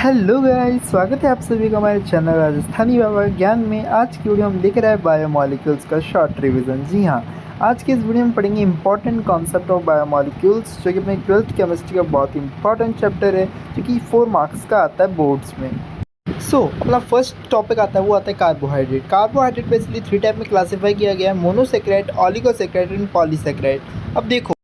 Hello guys, स्वागत है आप सभी का हमारे चैनल राजस्थानी बाबा ज्ञान में। आज की वीडियो हम देख रहे हैं बायोमोलिक्यूल्स का शॉर्ट रिवीजन। जी हाँ, आज की इस वीडियो में पढ़ेंगे इंपॉर्टेंट कॉन्सेप्ट ऑफ बायोमोलिक्यूल्स, जो कि अपने 12th केमिस्ट्री का बहुत इंपॉर्टेंट चैप्टर है, जो कि 4 मार्क्स का आता है बोर्ड्स में। अपना फर्स्ट टॉपिक आता है, वो आता है कार्बोहाइड्रेट। कार्बोहाइड्रेट बेसिकली 3 टाइप में क्लासीफाई किया गया है: मोनोसेक्राइड, ऑलिगोसेक्राइड एंड पॉलीसेक्राइड। अब देखो,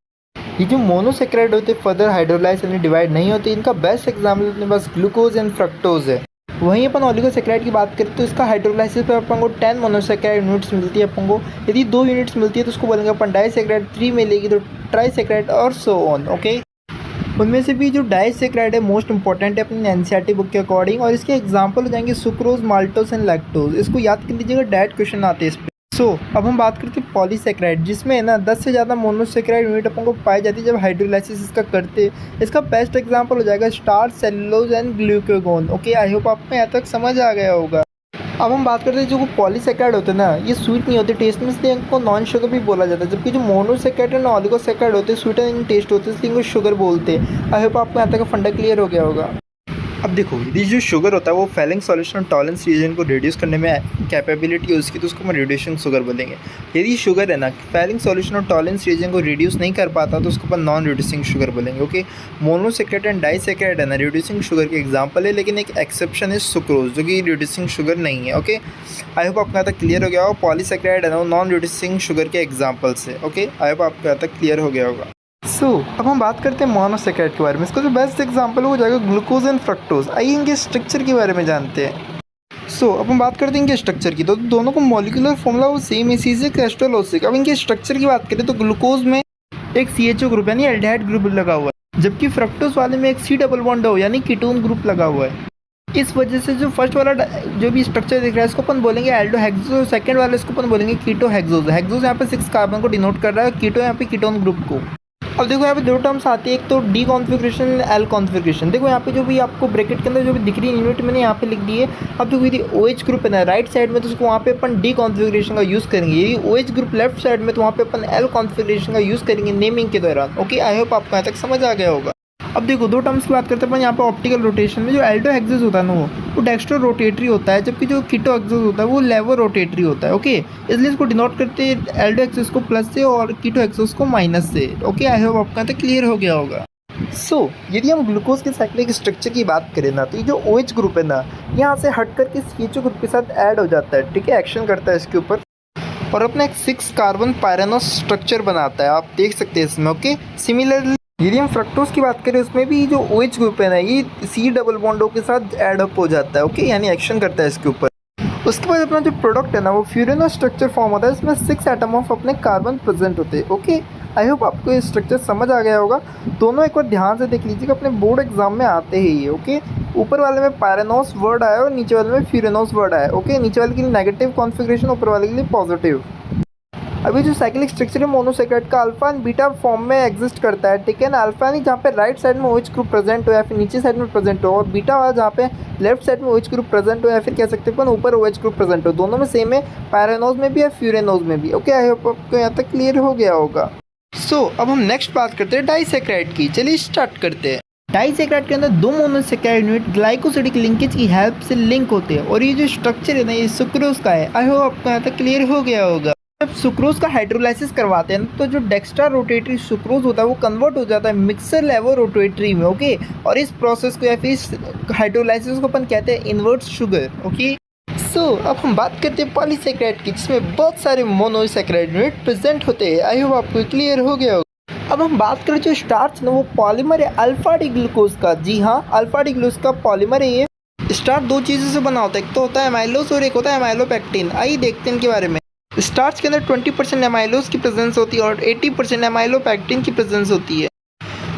ये जो मोनोसेक्राइड होते हैं फर्दर हाइड्रोलाइज यानी डिवाइड नहीं होते। इनका बेस्ट एग्जाम्पल अपने पास ग्लूकोज एंड फ्रक्टोज है। वहीं अपन ऑलिगोसेक्राइड की बात करें तो इसका हाइड्रोलाइसिस पर अपन को 10 मोनोसेक्राइड यूनिट्स मिलती है अपन को। यदि 2 यूनिट्स मिलती है तो उसको बोलेंगे अपन डाइसेक्राइड, 3 मिलेगी तो ट्राइसेक्राइड और सो ऑन। ओके, उनमें से भी जो डाइसेक्राइड है मोस्ट इंपॉर्टेंट है अपनी एनसीईआरटी बुक के अकॉर्डिंग, और इसके एग्जाम्पल हो जाएंगे सुक्रोज, माल्टोज एंड लैक्टोज। इसको याद कर लीजिएगा, डायरेक्ट क्वेश्चन आते हैं इस पर। अब हम बात करते हैं पॉलीसेक्राइड, जिसमें है ना 10 से ज़्यादा मोनोसेक्राइड यूनिट अपन को पाई जाती है जब हाइड्रोलाइसिस इसका करते। इसका बेस्ट एग्जांपल हो जाएगा starch, cellulose and glucagon. Okay, I hope आपको यहाँ तक समझ आ गया होगा। अब हम बात करते हैं जो पॉलीसेक्राइड होते हैं ना, ये स्वीट नहीं होते टेस्ट में, इसलिए इनको नॉन शुगर भी बोला जाता है। जबकि जो मोनोसेक्राइड एंड ऑलिगोसेक्राइड होते हैं स्वीट एंड टेस्ट होते हैं, इसलिए इनको शुगर बोलते हैं। आई होप आपको यहाँ तक फंडा क्लियर हो गया होगा। अब देखो, यदि जो शुगर होता है वो फेलिंग सॉल्यूशन टॉलरेंस रीजन को रिड्यूस करने में कैपेबिलिटी है उसकी, तो उसको हम रिड्यूसिंग शुगर बोलेंगे। यदि शुगर है ना फेलिंग सॉल्यूशन और टॉलरेंस रीजन को रिड्यूस नहीं कर पाता तो उसको अपन नॉन रिड्यूसिंग शुगर बोलेंगे। ओके, मोनोसेक्राइड एंड डाइसेक्राइड है ना रिड्यूसिंग शुगर के एग्जांपल है, लेकिन एक एक्सेप्शन है सुक्रोज, जो कि रिड्यूसिंग शुगर नहीं है। ओके, आई होप आपको यहाँ तक क्लियर हो गया होगा। पॉलीसेक्राइड है ना वो नॉन रिड्यूसिंग शुगर के एग्जाम्पल्स है। ओके, आई होप आपको यहाँ तक क्लियर हो गया होगा। अब हम बात करते हैं मोनोसेक्राइड के बारे में। इसका जो बेस्ट एग्जांपल हो जाएगा ग्लूकोज एंड फ्रक्टोज। आइए इनके स्ट्रक्चर के बारे में जानते हैं। अब हम बात करते हैं इनके स्ट्रक्चर की, तो दोनों को मॉलिक्यूलर फॉर्मूला वो सेम है, क्रिस्टलोसिक। अब इनके स्ट्रक्चर की बात करें तो ग्लूकोज में एक CHO ग्रुप यानी एल्डिहाइड ग्रुप लगा हुआ है, जबकि फ्रक्टोज वाले में एक C डबल बॉन्ड हो यानी कीटोन ग्रुप लगा हुआ है। इस वजह से जो फर्स्ट वाला जो भी स्ट्रक्चर दिख रहा है इसको अपन बोलेंगे एल्डोहेक्सोज, सेकंड वाले इसको अपन बोलेंगे कीटोहेक्सोज। हेक्सोज यहाँ पे 6 कार्बन को डिनोट कर रहा है, कीटो यहाँ पे कीटोन ग्रुप को। अब देखो यहाँ पे 2 टर्म्स आती है, एक तो डी कॉन्फ़िगरेशन, एल कॉन्फ़िगरेशन। देखो यहाँ पे जो भी आपको ब्रैकेट के अंदर जो भी दिख रही है यूनिट मैंने यहाँ पे लिख दी है। अब जो यदि OH ग्रुप है ना राइट साइड में तो उसको वहाँ पे अपन डी कॉन्फ़िगरेशन का यूज़ करेंगे। यदि OH ग्रुप लेफ्ट साइड में तो वहाँ पे अपन एल कॉन्फ़िगरेशन का यूज़ करेंगे नेमिंग के दौरान। ओके, आई होप आपको यहाँ तक समझ आ गया होगा। अब देखो 2 टर्म्स की बात करते हैं अपन यहाँ पे ऑप्टिकल रोटेशन में। जो एल्डोहेक्सोज होता है ना वो डेक्स्ट्रो रोटेटरी होता है, जबकि जो कीटोहेक्सोज होता है वो लेवो रोटेटरी होता है। ओके, इसलिए इसको डिनोट करते हैं एल्डोहेक्सोज को प्लस से और कीटोहेक्सोज को माइनस से। ओके, आई होप आपका यहाँ तक क्लियर हो गया होगा। यदि हम ग्लूकोज के साइक्लिक स्ट्रक्चर की बात करें ना, तो ये जो OH ग्रुप है ना यहाँ से हट करके CHO ग्रुप के साथ ऐड हो जाता है। ठीक है, एक्शन करता है इसके ऊपर और अपना एक 6 कार्बन पायरेनोस स्ट्रक्चर बनाता है, आप देख सकते हैं इसमें। ओके, सिमिलरली यदि हम फ्रक्टोज की बात करें उसमें भी जो OH ग्रुप है ना ये C डबल बॉन्डो के साथ ऐड अप हो जाता है। ओके, यानी एक्शन करता है इसके ऊपर। उसके बाद अपना जो प्रोडक्ट है ना वो फ्यूरेनो स्ट्रक्चर फॉर्म होता है, इसमें 6 एटम ऑफ अपने कार्बन प्रेजेंट होते हैं। ओके, आई होप आपको ये स्ट्रक्चर समझ आ गया होगा। दोनों एक बार ध्यान से देख लीजिएगा, अपने बोर्ड एग्जाम में आते हैं ये। ओके, ऊपर वाले में पायरेनोस वर्ड आया और नीचे वाले में फ्यूरेनोस वर्ड आया। ओके, नीचे वाले के लिए नेगेटिव कॉन्फिगरेशन, ऊपर वाले के लिए पॉजिटिव। अभी जो साइक्लिक स्ट्रक्चर है मोनोसेक्राइड का अल्फा एंड बीटा फॉर्म में एग्जिस्ट करता है। ठीक है ना, अल्फा नहीं जहाँ पे राइट साइड में OH ग्रुप प्रेजेंट हो या फिर नीचे साइड में प्रेजेंट हो, और बीटा वाला जहाँ पे लेफ्ट साइड में OH ग्रुप प्रेजेंट हो या फिर कह सकते हैं ऊपर OH ग्रुप प्रेजेंट हो। दोनों में सेम है, पायरेनोज में भी और फ्यूरेनोज में भी। ओके, आई होप आपको यहाँ तक क्लियर हो गया होगा। अब हम नेक्स्ट बात करते हैं डाइसेक्राइड की। चलिए स्टार्ट करते हैं। डाइसेक्राइड के अंदर 2 मोनोसेक्राइड यूनिट ग्लाइकोसिडिक लिंकेज की हेल्प से लिंक होते हैं, और ये जो स्ट्रक्चर है ना ये सुक्रोज का है। आई होप आपको यहाँ तक क्लियर हो गया होगा। जब सुक्रोज का हाइड्रोलाइसिस करवाते हैं तो जो डेक्स्ट्रा रोटेटरी सुक्रोज होता है वो कन्वर्ट हो जाता है मिक्सर लेवो रोटेटरी में। ओके, और इस प्रोसेस को या फिर हाइड्रोलाइसिस को अपन कहते हैं इन्वर्ट शुगर। ओके, अब हम बात करते हैं पॉलीसेक्राइड की, जिसमें बहुत सारे मोनोसेक्राइड यूनिट प्रेजेंट होते हैं। आई होप आपको क्लियर हो गया होगा। अब हम बात करें जो स्टार्च ना वो पॉलीमर है अल्फा डी ग्लूकोज का। जी हाँ, अल्फा डी ग्लूकोज का पॉलीमर है ये। स्टार्च 2 चीज़ों से बना होता है, एक तो होता है एमाइलोज और एक होता है एमाइलोपेक्टिन। आइए देखते हैं इनके बारे में। स्टार्च के अंदर 20% एमाइलोज की प्रेजेंस होती है और 80% एमाइलोपेक्टिन की प्रेजेंस होती है।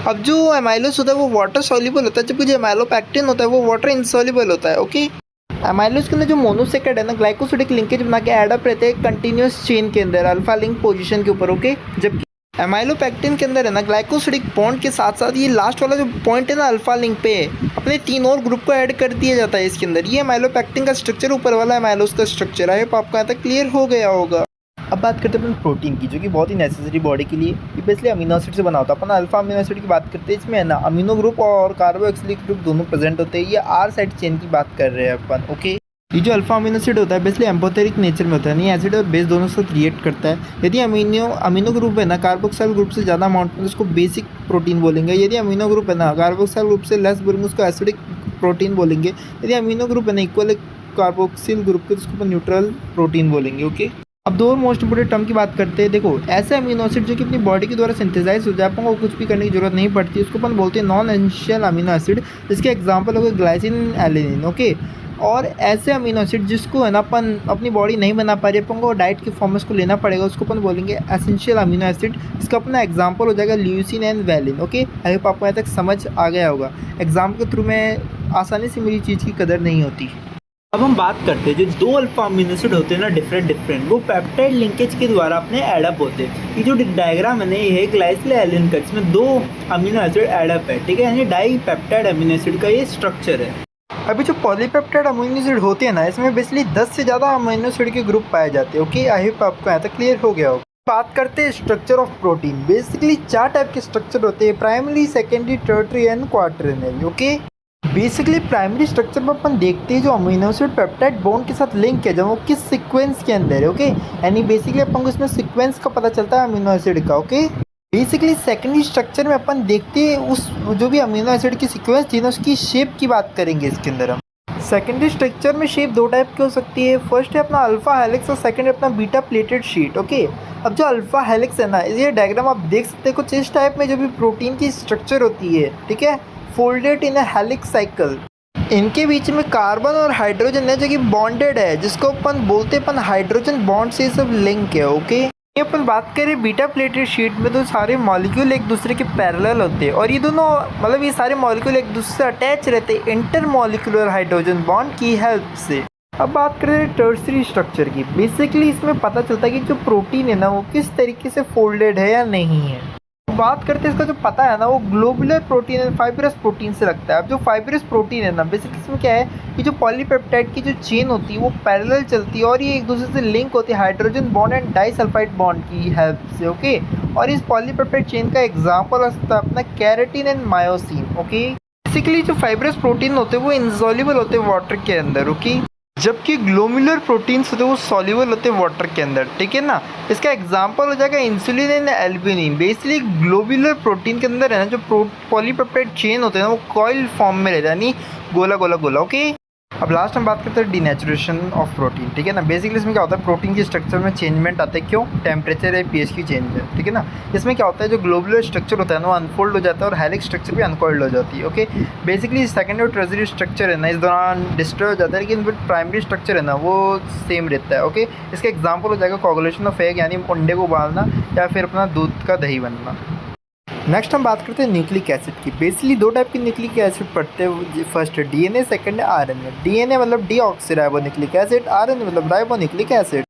अब जो एमाइलोज होता है वो वाटर सॉल्युबल होता है, जबकि जो एमाइलोपेक्टिन होता है वो वाटर इनसॉल्युबल होता है। ओके, एमाइलोज के अंदर जो मोनोसेक्राइड है ना ग्लाइकोसिडिक लिंकेज बना के एड अप रहते हैं कंटिन्यूस चेन के अंदर अल्फा लिंक पोजीशन के ऊपर। ओके, जबकि एमाइलोपेक्टिन के अंदर है ना ग्लाइकोसिडिक बॉन्ड के साथ साथ ये लास्ट वाला जो पॉइंट है ना अल्फा लिंक पे अपने 3 और ग्रुप को ऐड कर दिया जाता है इसके अंदर। ये एमाइलोपेक्टिन का स्ट्रक्चर, ऊपर वाला एमाइलोज का स्ट्रक्चर है। आपको यहाँ तक क्लियर हो गया होगा। अब बात करते हैं अपन प्रोटीन की, जो कि बहुत ही नेसेसरी बॉडी के लिए, ये बेसिकली अमीनो एसिड से बना होता है। अपन अल्फा अमीनो एसिड की बात करते हैं, इसमें है ना अमीनो ग्रुप और कार्बोक्सिलिक ग्रुप दोनों प्रेजेंट होते हैं। ये आर साइड चेन की बात कर रहे हैं अपन, ओके। ये जो अल्फा अमीनो एसिड होता है बेसिकली एम्पोथेरिक नेचर में होता है, यानी एसिड और बेस दोनों से क्रिएट करता है। यदि अमीनो ग्रुप है ना कार्बोक्सिल ग्रुप से ज़्यादा अमाउंट में, उसको बेसिक प्रोटीन बोलेंगे। यदि अमीनो ग्रुप है ना कार्बोक्सिल ग्रुप से लेस बोलेंगे, उसको एसिडिक प्रोटीन बोलेंगे। यदि अमीनो ग्रुप है ना इक्वल कार्बोक्सिल ग्रुप के, तो उसको अपन न्यूट्रल प्रोटीन बोलेंगे, ओके। अब दो मोस्ट इंपोर्टेंट टर्म की बात करते हैं। देखो, ऐसे अमीनो एसिड जो कि अपनी बॉडी के द्वारा सिंथेसाइज हो जाए, अपन को कुछ भी करने की जरूरत नहीं पड़ती, उसको अपन बोलते हैं नॉन एसेंशियल अमीनो एसिड। इसके एग्जांपल हो गए ग्लाइसिन, एलिनिन, ओके। और ऐसे अमीनो एसिड जिसको है ना अपन अपनी बॉडी नहीं बना पा रही, अपन को डाइट के फॉर्म में उसको लेना पड़ेगा, उसको अपन बोलेंगे एसेंशियल अमीनो एसिड। इसका अपना एग्जांपल हो जाएगा leucine and valine, okay. I hope आपको यहाँ तक समझ आ गया होगा। एग्जाम के थ्रू में आसानी से मेरी चीज़ की कदर नहीं होती। अब हम बात करते हैं जो दो अल्फा अमीनो एसिड होते हैं ना डिफरेंट, वो पेप्टाइड लिंकेज के द्वारा अपने एडअप होते हैं। ये जो डायग्राम है ना, ये है ग्लाइसिन का, इसमें दो अमीनो एसिड एडअप है, ठीक है, यानी डाई पेप्टाइड अमीनो एसिड का ये स्ट्रक्चर है। अभी जो पॉलीपेप्टाइड अमीनो एसिड होते हैं ना, इसमें बेसिकली 10 से ज़्यादा अमीनो एसिड के ग्रुप पाए जाते हैं, ओके। आई होप आपको यहाँ तक क्लियर हो गया हो। बात करते हैं structure of protein. Basically 4 type के स्ट्रक्चर होते हैं, primary, secondary, tertiary and quaternary, okay. Basically primary structure में अपन देखते हैं जो अमीनो एसिड पेप्टाइड बॉन्ड के साथ लिंक है, जब वो किस सीक्वेंस के अंदर है, ओके। यानी बेसिकली अपन को इसमें सीक्वेंस का पता चलता है अमीनो एसिड का, ओके। बेसिकली सेकेंडरी स्ट्रक्चर में अपन देखते हैं उस जो भी अमीनो एसिड की सीक्वेंस थी ना, उसकी शेप की बात करेंगे इसके अंदर हम। सेकेंडरी स्ट्रक्चर में शेप दो टाइप की हो सकती है। फर्स्ट है अपना अल्फा हेलिक्स और सेकंड है अपना बीटा प्लेटेड शीट, ओके। अब जो अल्फा हेलिक्स है ना, ये डायग्राम आप देख सकते हैं कुछ इस टाइप में, जो भी प्रोटीन की स्ट्रक्चर होती है, ठीक है, फोल्डेड इन अ हेलिक्स साइकिल। इनके बीच में कार्बन और हाइड्रोजन है जो कि बॉन्डेड है, जिसको अपन बोलते हैं अपन हाइड्रोजन बॉन्ड से सब लिंक है, ओके। ये अपन बात करें बीटा प्लेटेड शीट में, तो सारे मॉलिक्यूल एक दूसरे के पैरेलल होते हैं, और ये दोनों मतलब ये सारे मॉलिक्यूल एक दूसरे से अटैच रहते हैं इंटर मॉलिक्यूलर हाइड्रोजन बॉन्ड की हेल्प से। अब बात करें टर्सरी स्ट्रक्चर की। बेसिकली इसमें पता चलता है कि जो प्रोटीन है ना, वो किस तरीके से फोल्डेड है या नहीं है। बात करते हैं इसका जो पता है ना, वो globular protein and fibrous protein से लगता है। अब जो फाइब्रस प्रोटीन है ना, बेसिकली इसमें क्या है कि जो पॉलीपेप्टाइड की जो चेन होती है वो पैरेलल चलती है, और ये एक दूसरे से लिंक होती है hydrogen bond and disulphide bond की हेल्प से, ओके। और इस पॉलीपेप्टाइड चेन का एग्जाम्पल होता है अपना keratin and myosin, okay. Basically जो फाइब्रस प्रोटीन होते हैं वो इनसॉल्युबल होते हैं वाटर के अंदर, ओके, जबकि ग्लोमेरुलर प्रोटीन्स होते हैं वो सॉल्युबल होते हैं वाटर के अंदर, ठीक है ना। इसका एग्जांपल हो जाएगा insulin and albumin. Basically glomerular protein के अंदर है ना, जो पॉलीपेप्टाइड चेन होते हैं ना, वो कॉइल फॉर्म में रहता है, यानी गोला गोला गोला, ओके। अब लास्ट हम बात करते हैं डिनेचुरेशन ऑफ प्रोटीन, ठीक है ना। बेसिकली इसमें क्या होता है, प्रोटीन की स्ट्रक्चर में चेंजमेंट आता है, क्यों, टेम्परेचर या पीएच की चेंज है, ठीक है ना। इसमें क्या होता है, जो ग्लोबुलर स्ट्रक्चर होता है ना, वो अनफोल्ड हो जाता है, और हेलिक्स स्ट्रक्चर भी अनफोल्ड हो जाती है, ओके। बेसिकली सेकेंडरी और टर्सरी स्ट्रक्चर है ना, इस दौरान डिस्ट्रॉय हो जाता है, लेकिन प्राइमरी स्ट्रक्चर है ना, वो सेम रहता है, ओके। इसका एग्जाम्पल हो जाएगा कोगुलेशन ऑफ एग, यानी अंडे को उबालना, या फिर अपना दूध का दही बनना। नेक्स्ट हम बात करते हैं न्यूक्लिक एसिड की। बेसिकली दो टाइप की न्यूक्लिक एसिड पढ़ते हैं, फर्स्ट डीएनए, सेकंड है आरएनए। डीएनए मतलब डीऑक्सीराइबोन्यूक्लिक एसिड, आरएनए मतलब राइबोन्यूक्लिक एसिड।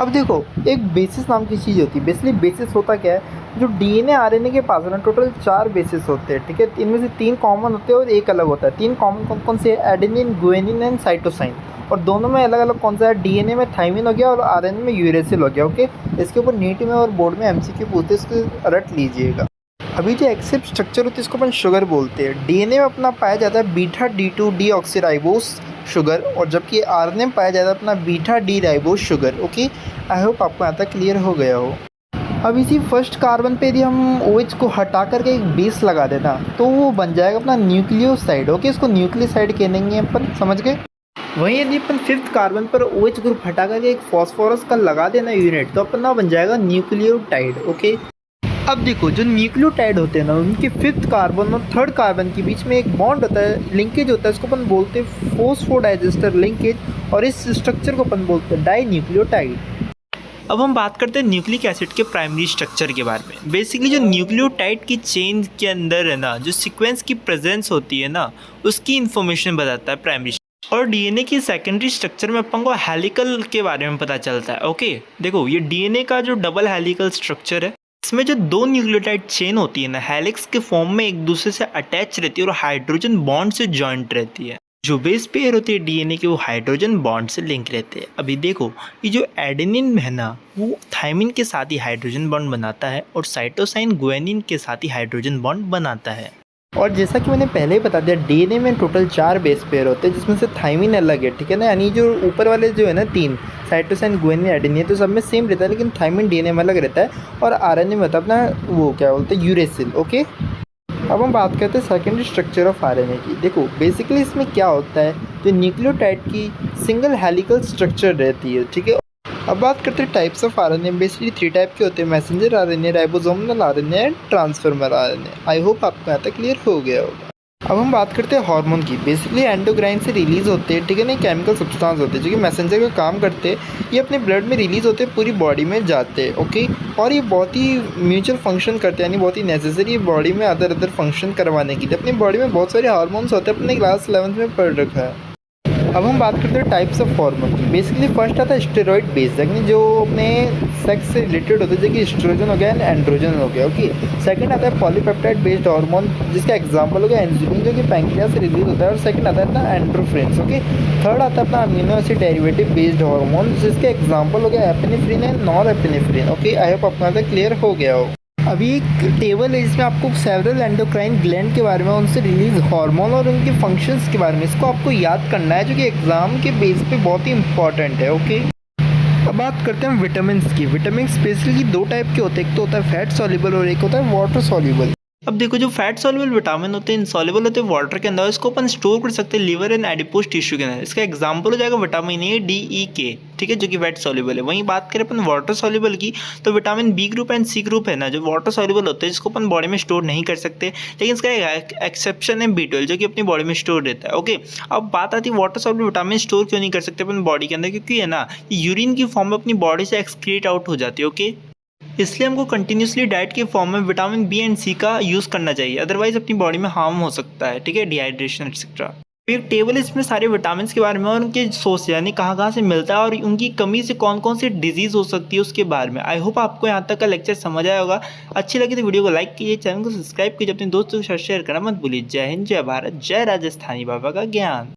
अब देखो, एक बेसिस नाम की चीज़ होती है। बेसिकली बेसिस होता क्या है, जो डीएनए आरएनए के पास है ना, टोटल 4 बेसिस होते हैं, ठीक है। इनमें से 3 कॉमन होते हैं और एक अलग होता है। 3 कॉमन कौन कौन से, एडेनिन, गुआनिन एंड साइटोसाइन। और दोनों में अलग अलग कौन सा है, डीएनए में थाइमिन हो गया और आरएनए में यूरेसिल हो गया, ओके। इसके ऊपर नीट में और बोर्ड में एमसीक्यू पूछते हैं, इसको रट लीजिएगा। अभी जो एक्सेप्ट स्ट्रक्चर होती है इसको अपन शुगर बोलते हैं। डीएनए में अपना पाया जाता है बीटा D2 डीऑक्सीराइबोस शुगर, और जबकि आरएनए में पाया जाता है अपना beta D ribose sugar, okay. I hope आपको यहाँ तक क्लियर हो गया हो। अब इसी फर्स्ट कार्बन पे यदि हम OH को हटा करके एक बेस लगा देना, तो वो बन जाएगा अपना न्यूक्लियोसाइड, ओके। इसको न्यूक्लियोसाइड कहेंगे अपन, समझ गए। वहीं यदि अपन 5th कार्बन पर OH ग्रुप हटा करके एक फॉस्फोरस का लगा देना यूनिट, तो अपना बन जाएगा न्यूक्लियोटाइड, ओके। अब देखो, जो न्यूक्लियोटाइड होते हैं ना, उनके 5th कार्बन और 3rd कार्बन के बीच में एक बॉन्ड होता है, लिंकेज होता है, इसको अपन बोलते हैं फोस्फोडाइजेस्टर लिंकेज, और इस स्ट्रक्चर को अपन बोलते हैं डाई न्यूक्लियोटाइड। अब हम बात करते हैं न्यूक्लिक एसिड के प्राइमरी स्ट्रक्चर के बारे में। बेसिकली जो न्यूक्लियोटाइड की चेन के अंदर है ना, जो सीक्वेंस की प्रेजेंस होती है ना, उसकी इन्फॉर्मेशन बताता है प्राइमरी। और डीएनए की सेकेंडरी स्ट्रक्चर में अपन को हेलिकल के बारे में पता चलता है, ओके। देखो, ये डीएनए का जो डबल हेलिकल स्ट्रक्चर है, इसमें जो 2 न्यूक्लियोटाइड चेन होती है ना, हेलिक्स के फॉर्म में एक दूसरे से अटैच रहती है और हाइड्रोजन बॉन्ड से जॉइंट रहती है। जो बेस पेयर होते हैं डीएनए के वो हाइड्रोजन बॉन्ड से लिंक रहते हैं। अभी देखो ये जो एडेनिन है ना वो थायमिन के साथ ही हाइड्रोजन बॉन्ड बनाता है और साइटोसाइन गुआनिन के साथ ही हाइड्रोजन बॉन्ड बनाता है। और जैसा कि मैंने पहले ही बता दिया, डीएनए में टोटल 4 बेस पेयर होते हैं जिसमें से थायमिन अलग है, ठीक है ना। यानी जो ऊपर वाले जो है ना 3 साइटोसाइन गुआनिन एडेनिन तो सब में सेम रहता है, लेकिन थायमिन डीएनए में अलग रहता है। और आरएनए में होता है अपना वो क्या बोलते हैं यूरेसिल। ओके, अब हम बात करते हैं सेकेंडरी स्ट्रक्चर ऑफ आरएनए की। देखो बेसिकली इसमें क्या होता है, जो न्यूक्लियोटाइड की सिंगल हेलिकल स्ट्रक्चर रहती है, ठीक है। अब बात करते हैं types of RNA. Basically 3 type के होते हैं, messenger RNA, ribosomal RNA and transformer RNA. I hope आपको यहाँ तक क्लियर हो गया होगा। अब हम बात करते हैं हार्मोन की। बेसिकली एंडोक्राइन से रिलीज होते हैं, ठीक है ना, केमिकल सब्सटेंस होते हैं जो कि मैसेंजर का काम करते हैं। ये अपने ब्लड में रिलीज होते हैं, पूरी बॉडी में जाते हैं। ओके, और ये बहुत ही म्यूचुअल फंक्शन करते हैं, यानी बहुत ही नेसेसरी बॉडी में अदर अदर फंक्शन करवाने के लिए। अपनी बॉडी में बहुत सारे हार्मोन्स होते हैं, अपने क्लास 11th में पढ़ रखा है। अब हम बात करते हैं टाइप्स ऑफ हार्मोन की। बेसिकली फर्स्ट आता है स्टेरॉइड बेस्ड, यानी जो अपने सेक्स से रिलेटेड होते हैं, जैसे कि एस्ट्रोजन हो गया एंड एंड्रोजन हो गया। ओके, सेकंड आता है पॉलीपेप्टाइड बेस्ड हार्मोन, जिसका एग्जांपल हो गया इंसुलिन, जो कि पैंक्रियास से रिलीज होता है। और सेकंड आता है अपना एंड्रोफ्रेंस। ओके, थर्ड आता है अपना amino acid derivative based hormone, जिसका एग्जांपल हो गया epinephrine and nor epinephrine. Okay, I hope आपको यहाँ तक क्लियर हो गया हो। अभी एक टेबल है जिसमें आपको सेवरल एंडोक्राइन ग्लैंड के बारे में, उनसे रिलीज हार्मोन और उनके फंक्शंस के बारे में इसको आपको याद करना है, जो कि एग्जाम के बेस पे बहुत ही इंपॉर्टेंट है। ओके, अब बात करते हैं विटामिन की। विटामिन बेसिकली 2 टाइप के होते हैं, एक तो होता है फैट सॉल्युबल और एक होता है वाटर सॉल्युबल। अब देखो जो फैट सॉल्युबल विटामिन होते हैं इनसॉल्युबल होते हैं वाटर के अंदर, इसको अपन स्टोर कर सकते हैं लिवर एंड एडिपोज टिश्यू के अंदर। इसका एग्जांपल हो जाएगा विटामिन ए, डी, ई, के, ठीक है, जो कि फैट सॉल्युबल है। वहीं बात करें अपन वाटर सॉल्युबल की तो vitamin B group and C group है ना, जो वाटर सॉल्युबल होते हैं, जिसको अपन बॉडी में स्टोर नहीं कर सकते, लेकिन इसका एक्सेप्शन है B12, जो कि अपनी बॉडी में स्टोर रहता है। ओके, अब बात आती है वाटर सॉल्युबल विटामिन स्टोर क्यों नहीं कर सकते अपन बॉडी के अंदर, क्योंकि है ना यूरिन की फॉर्म में अपनी बॉडी से एक्सक्रीट आउट हो जाती है। ओके, इसलिए हमको कंटिन्यूसली डाइट के फॉर्म में विटामिन बी एंड सी का यूज़ करना चाहिए, अदरवाइज अपनी बॉडी में हार्म हो सकता है, ठीक है, डिहाइड्रेशन एक्सेट्रा। एक टेबल है इसमें सारे विटामिन के बारे में और उनके सोर्स यानी कहाँ कहाँ से मिलता है और उनकी कमी से कौन कौन सी डिजीज़ हो सकती है उसके बारे में। आई होप आपको यहाँ तक का लेक्चर समझ आया होगा। अच्छी लगी तो वीडियो को लाइक कीजिए, चैनल को सब्सक्राइब कीजिए, अपने दोस्तों के साथ शेयर करना मत भूलिए। जय हिंद, जय भारत, जय राजस्थानी बाबा का ज्ञान।